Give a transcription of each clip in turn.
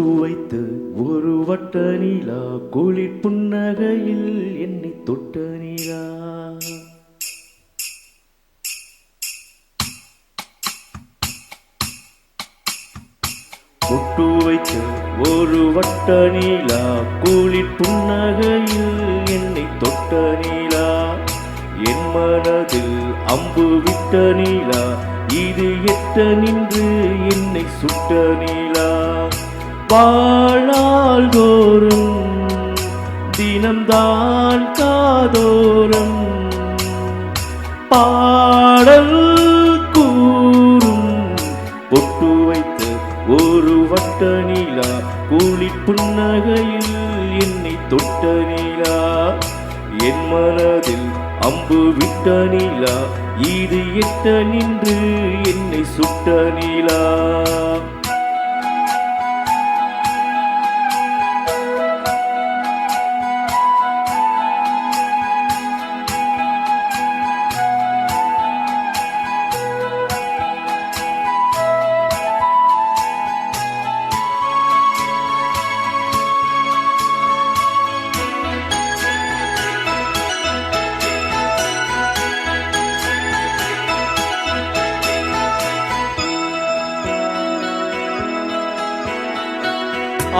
பொட்டு வைத்து ஒரு வட்ட நீலா குளிர் புன்னகையில் என்னை தொட்ட நீலா. பொட்டு வைத்து ஒரு வட்ட நீலா குளிர் புன்னகையில் என்னை தொட்ட நீலா. என் மனதில் அம்பு விட்ட நீலா, இது எட்ட நின்று என்னை சுட்ட நீலா. வாழ்நாள் தோறும் தினம்தான் காதோறும் பாடல் கூறும். பொட்டு வைத்து ஒரு வட்ட நீலா குளிர் புன்னகையில் என்னை தொட்ட நீலா. என் மனதில் அம்பு விட்ட நீலா, இது எட்ட நின்று என்னை சுட்ட நீலா.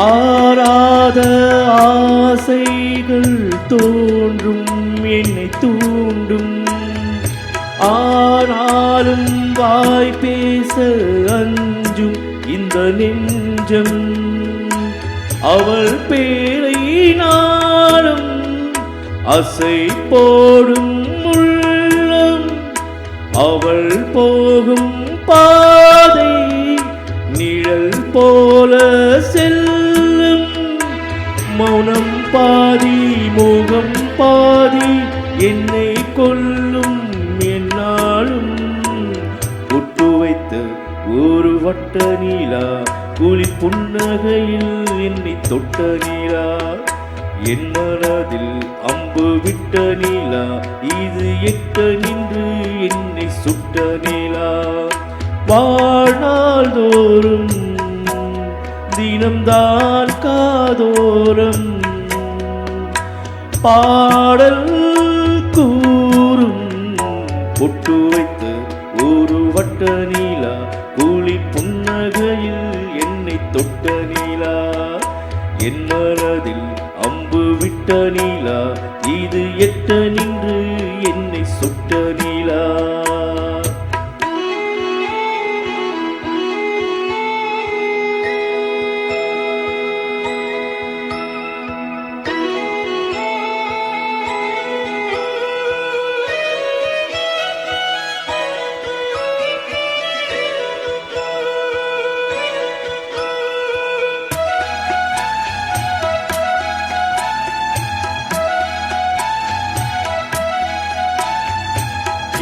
ஆராத ஆசைகள் தோன்றும் என்னை தூண்டும். ஆனாலும் வாய் பேச அஞ்சும் இந்த நெஞ்சம். அவள் பேரை நாளும் அசை போடும் உள்ளம். அவள் போகும் பாதை நிழல் போல செல்லும். மௌனம் பாதி மோகம் பாதி என்னை கொல்லும் என்னாலும். பொட்டு வைத்த ஒரு வட்ட நீலா குளிர் புன்னகையில் என்னை தொட்ட நீலா. என் மனதில் அம்பு விட்ட நீலா, இது எட்ட நின்று என்னை சுட்ட நீலா. வாழ்நாள் தோறும் தினம்தான் காதோறும் பாடல் கூறும். பொட்டு வைத்து ஒரு வட்ட நீலா குளிர் புன்னகையில் என்னை தொட்ட நீலா. என் மனதில் அம்பு விட்ட நீலா, இது எட்ட நின்று என்னை சுட்ட நீலா.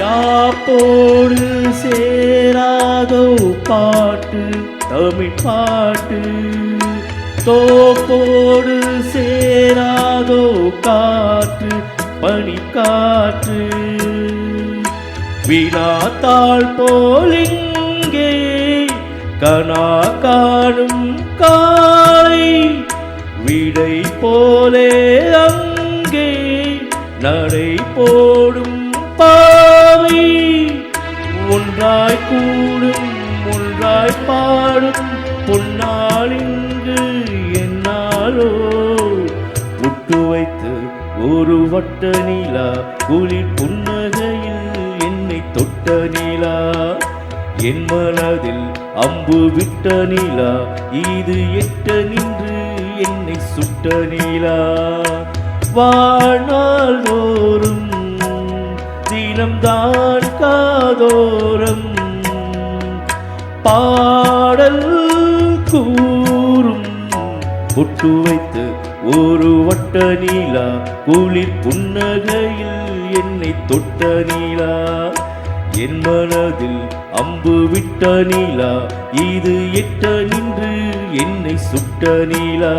யாப்போடு சேராதோ பாட்டு தமிழ் பாட்டு. தோப்போடு சேராதோ காற்று பனிக்காற்று. வினாத்தாள் போலிங்கே கனா காணும் காலை. விடை போலே அங்கே நடை போடும் பாவை. ஒன்றாய் கூடும் ஒன்றாய் பாடும் பொன்னால் இங்கு என்னாலோ. பொட்டு வைத்து ஒரு வட்ட நீலா குளிர் புன்னகையில் என்னை தொட்ட நீலா. என் மனதில் அம்பு விட்ட நீலா, இது எட்ட நின்று என்னை சுட்ட நீலா. வாழ்நாள் தோறும் தினம்தான் காதோறும் பாடல் கூறும். பொட்டு வைத்து ஒரு வட்ட நீலா குளிர் புன்னகையில் என்னை தொட்ட நீலா. என் மனதில் அம்பு விட்ட நீலா, இது எட்ட நின்று என்னை சுட்ட நீலா.